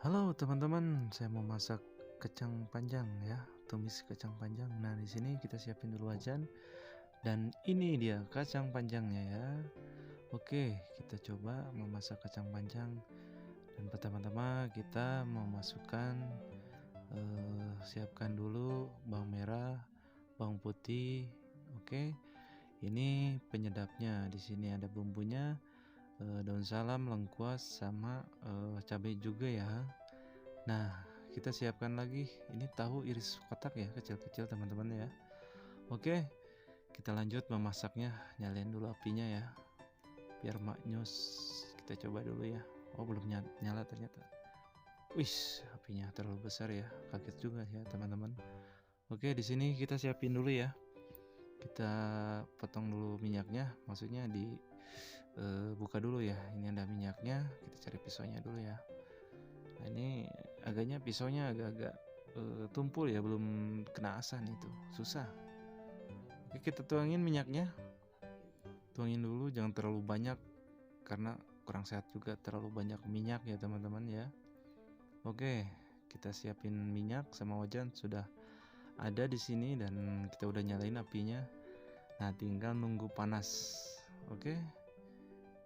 Halo teman-teman, saya mau masak kacang panjang ya, tumis kacang panjang. Nah, di sini kita siapin dulu wajan dan ini dia kacang panjangnya ya. Oke, kita coba memasak kacang panjang dan pertama-tama kita memasukkan siapkan dulu bawang merah, bawang putih. Oke, ini penyedapnya. Di sini ada bumbunya, daun salam, lengkuas sama cabai juga ya. Nah, kita siapkan lagi ini tahu iris kotak ya, kecil-kecil teman-teman ya. Oke, kita lanjut memasaknya. Nyalain dulu apinya ya, biar maknyus. Kita coba dulu ya. Oh, belum nyala ternyata. Wih, apinya terlalu besar ya. Kaget juga ya teman-teman. Oke, di sini kita siapin dulu ya. Kita potong dulu minyaknya, maksudnya buka dulu ya. Ini ada minyaknya. Kita cari pisaunya dulu ya. Nah, ini agaknya pisaunya agak-agak tumpul ya, belum kena asan itu, susah. Oke, kita tuangin minyaknya, tuangin dulu, jangan terlalu banyak karena kurang sehat juga terlalu banyak minyak ya teman-teman ya. Oke, kita siapin minyak sama wajan sudah ada di sini dan kita udah nyalain apinya. Nah, tinggal nunggu panas. Oke.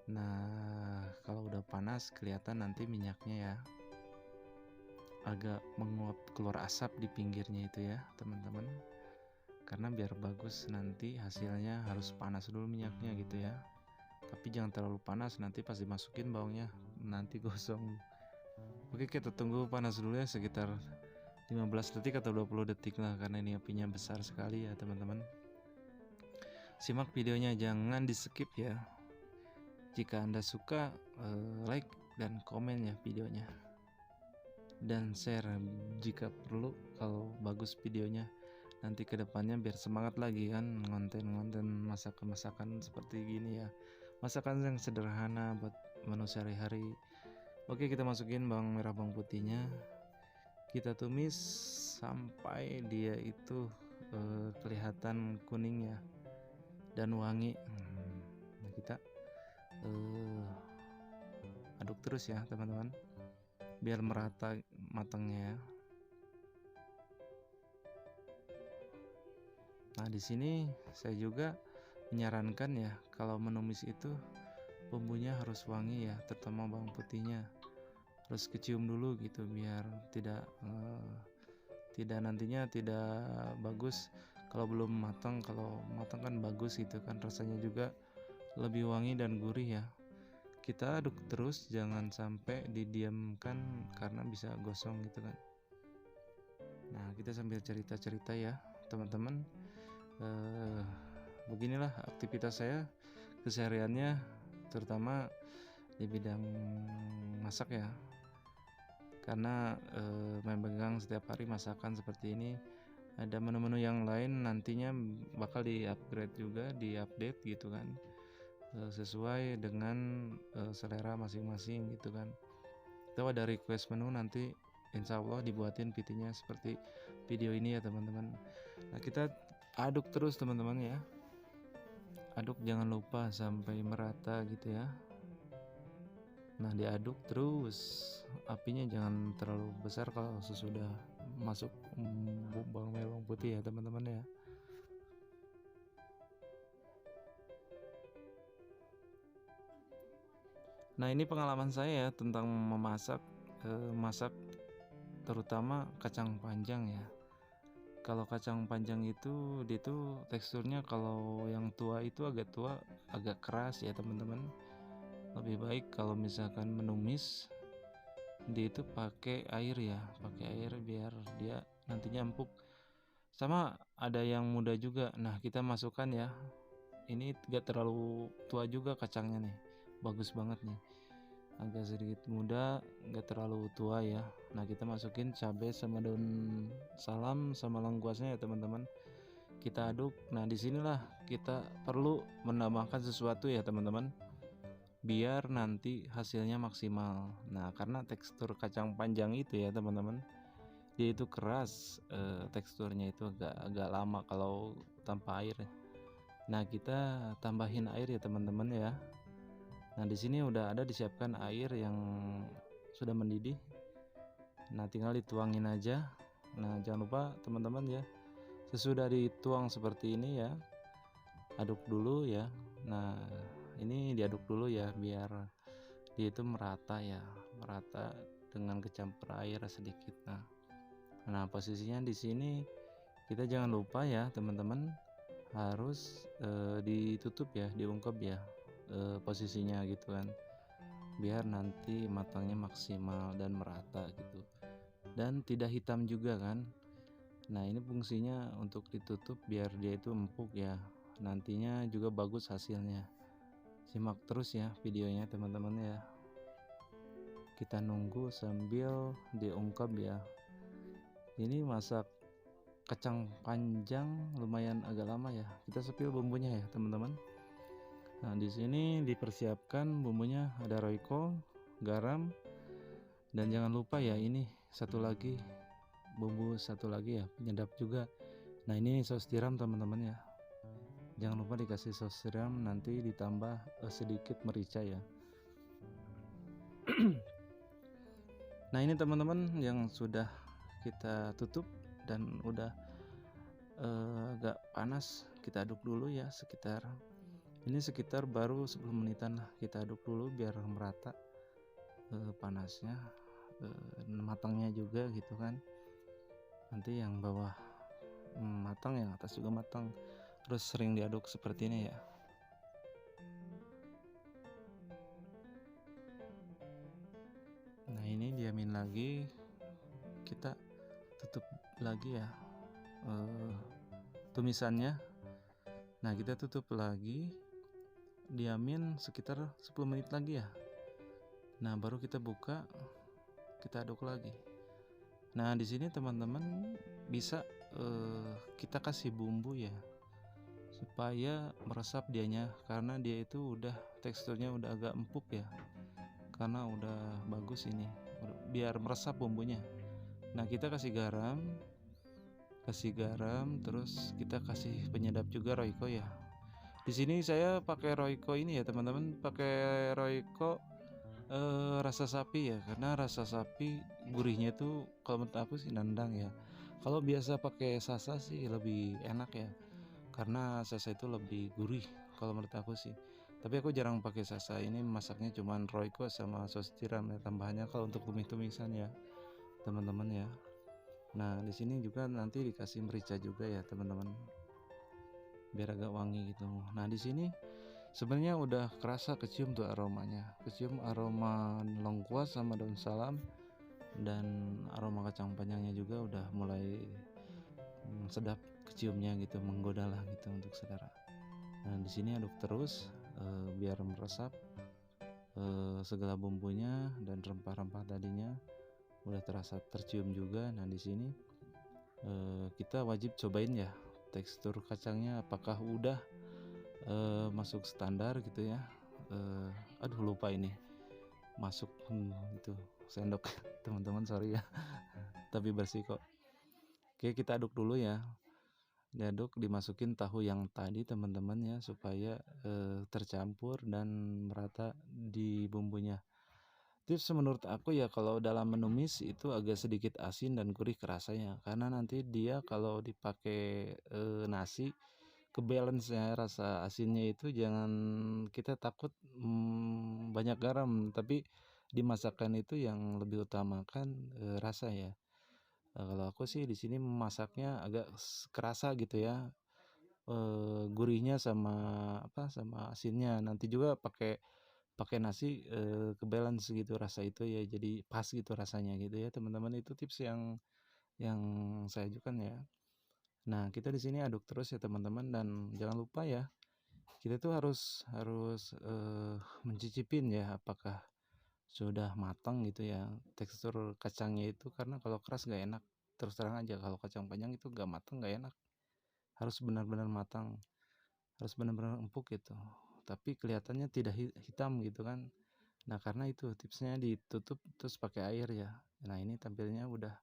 Nah, kalau udah panas kelihatan nanti minyaknya ya, agak menguap keluar asap di pinggirnya itu ya teman-teman, karena biar bagus nanti hasilnya harus panas dulu minyaknya gitu ya, tapi jangan terlalu panas, nanti pas dimasukin bawangnya nanti gosong. Oke, kita tunggu panas dulu ya sekitar 15 detik atau 20 detik lah, karena ini apinya besar sekali ya teman-teman. Simak videonya, jangan di skip ya. Jika Anda suka, like dan komen ya videonya, dan share jika perlu kalau bagus videonya, nanti kedepannya biar semangat lagi kan konten-konten masakan-masakan seperti gini ya, masakan yang sederhana buat menu sehari-hari. Oke, kita masukin bawang merah, bawang putihnya, kita tumis sampai dia itu kelihatan kuning ya dan wangi. Nah, kita aduk terus ya teman-teman biar merata matangnya ya. Nah, di sini saya juga menyarankan ya, kalau menumis itu bumbunya harus wangi ya, terutama bawang putihnya harus kecium dulu gitu, biar tidak nantinya tidak bagus kalau belum matang. Kalau matang kan bagus gitu kan, rasanya juga lebih wangi dan gurih ya. Kita aduk terus, jangan sampai didiamkan karena bisa gosong gitu kan. Nah, kita sambil cerita-cerita ya teman-teman. Beginilah aktivitas saya kesehariannya, terutama di bidang masak ya, karena memegang setiap hari masakan seperti ini. Ada menu-menu yang lain nantinya bakal di-upgrade juga, di-update gitu kan, sesuai dengan selera masing-masing gitu kan. Kalau ada request menu nanti insya Allah dibuatin PT-nya seperti video ini ya teman-teman. Nah, kita aduk terus teman-teman ya, aduk jangan lupa sampai merata gitu ya. Nah, diaduk terus, apinya jangan terlalu besar kalau sesudah masuk bawang merah, bawang putih ya teman-teman ya. Nah, ini pengalaman saya ya tentang memasak, masak terutama kacang panjang ya. Kalau kacang panjang itu dia tuh teksturnya, kalau yang tua itu agak tua, agak keras ya teman-teman. Lebih baik kalau misalkan menumis dia itu pakai air ya, pakai air biar dia nantinya empuk. Sama ada yang muda juga. Nah, kita masukkan ya. Ini gak terlalu tua juga kacangnya nih, bagus banget nih, agak sedikit muda, gak terlalu tua ya. Nah, kita masukin cabai sama daun salam sama lengkuasnya ya teman-teman, kita aduk. Nah, disinilah kita perlu menambahkan sesuatu ya teman-teman, biar nanti hasilnya maksimal. Nah, karena tekstur kacang panjang itu ya teman-teman, dia itu keras, teksturnya itu agak lama kalau tanpa air. Nah, kita tambahin air ya teman-teman ya. Nah, di sini udah ada disiapkan air yang sudah mendidih. Nah, tinggal dituangin aja. Nah, jangan lupa teman-teman ya, sesudah dituang seperti ini ya, aduk dulu ya. Nah, ini diaduk dulu ya biar dia itu merata ya, merata dengan kecampur air sedikit. Nah, posisinya di sini kita jangan lupa ya teman-teman, harus ditutup ya, diungkep ya posisinya gitu kan, biar nanti matangnya maksimal dan merata gitu, dan tidak hitam juga kan. Nah, ini fungsinya untuk ditutup biar dia itu empuk ya, nantinya juga bagus hasilnya. Simak terus ya videonya teman-teman ya, kita nunggu sambil diungkap ya. Ini masak kacang panjang lumayan agak lama ya, kita sepil bumbunya ya teman-teman. Nah, di sini dipersiapkan bumbunya, ada royco, garam, dan jangan lupa ya ini satu lagi bumbu, satu lagi ya penyedap juga. Nah, ini saus tiram teman-teman ya, jangan lupa dikasih saus tiram, nanti ditambah sedikit merica ya. Nah, ini teman-teman yang sudah kita tutup dan udah agak panas, kita aduk dulu ya, sekitar baru 10 menitan lah, kita aduk dulu biar merata panasnya, matangnya juga gitu kan. Nanti yang bawah matang, yang atas juga matang, terus sering diaduk seperti ini ya. Nah, ini diamin lagi, kita tutup lagi ya tumisannya. Nah, kita tutup lagi, diamin sekitar 10 menit lagi ya. Nah, baru kita buka, kita aduk lagi. Nah, di sini teman-teman bisa kita kasih bumbu ya, supaya meresap dianya, karena dia itu udah teksturnya udah agak empuk ya, karena udah bagus ini, biar meresap bumbunya. Nah, kita kasih garam, terus kita kasih penyedap juga royco ya. Di sini saya pakai royco ini ya teman-teman, pakai royco rasa sapi ya, karena rasa sapi gurihnya tuh kalau menurut aku sih nendang ya. Kalau biasa pakai sasa sih lebih enak ya, karena sasa itu lebih gurih kalau menurut aku sih. Tapi aku jarang pakai sasa, ini masaknya cuman royco sama saus tiram ya, tambahannya kalau untuk tumis-tumisan ya teman-teman ya. Nah, di sini juga nanti dikasih merica juga ya teman-teman, biar agak wangi gitu. Nah, di sini sebenarnya udah kerasa kecium tuh aromanya, kecium aroma lengkuas sama daun salam, dan aroma kacang panjangnya juga udah mulai sedap keciumnya gitu, menggoda lah gitu untuk saudara. Nah, di sini aduk terus biar meresap segala bumbunya dan rempah-rempah tadinya udah terasa tercium juga. Nah, di sini kita wajib cobain ya tekstur kacangnya apakah udah masuk standar gitu ya. Aduh, lupa ini masuk itu sendok teman-teman, sorry ya. Tapi bersih kok. Oke, kita aduk dulu ya, diaduk, dimasukin tahu yang tadi teman-teman ya, supaya tercampur dan merata di bumbunya. Tips menurut aku ya, kalau dalam menumis itu agak sedikit asin dan gurih kerasanya, karena nanti dia kalau dipakai nasi, ke balance ya rasa asinnya itu, jangan kita takut banyak garam, tapi dimasakkan itu yang lebih utamakan rasa ya. Kalau aku sih di sini masaknya agak kerasa gitu ya, gurihnya sama sama asinnya, nanti juga pakai nasi ke balance gitu rasa itu ya, jadi pas gitu rasanya gitu ya teman-teman. Itu tips yang saya ajukan ya. Nah, kita di sini aduk terus ya teman-teman, dan jangan lupa ya, kita tuh harus mencicipin ya apakah sudah matang gitu ya tekstur kacangnya itu, karena kalau keras nggak enak. Terus terang aja, kalau kacang panjang itu nggak matang nggak enak, harus benar-benar matang, harus benar-benar empuk gitu, tapi kelihatannya tidak hitam gitu kan. Nah, karena itu tipsnya ditutup terus pakai air ya. Nah, ini tampilnya udah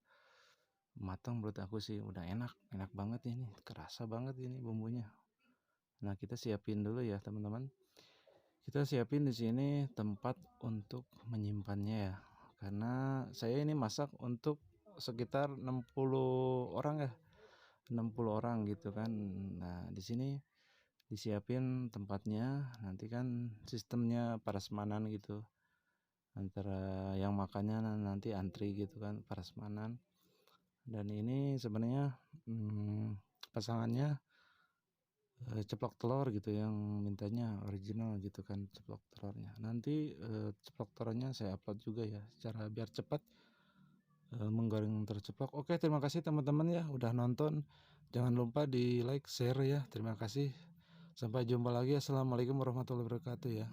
matang, menurut aku sih udah enak banget ini, kerasa banget ini bumbunya. Nah, kita siapin dulu ya teman-teman, kita siapin di sini tempat untuk menyimpannya ya, karena saya ini masak untuk sekitar 60 orang ya, 60 orang gitu kan. Nah, di sini disiapin tempatnya, nanti kan sistemnya prasmanan gitu. Antara yang makannya nanti antri gitu kan, prasmanan. Dan ini sebenarnya pasangannya ceplok telur gitu, yang mintanya original gitu kan ceplok telurnya. Nanti ceplok telurnya saya upload juga ya, cara biar cepat menggoreng terceplok. Oke, terima kasih teman-teman ya udah nonton. Jangan lupa di like, share ya. Terima kasih. Sampai jumpa lagi. Assalamualaikum warahmatullahi wabarakatuh ya.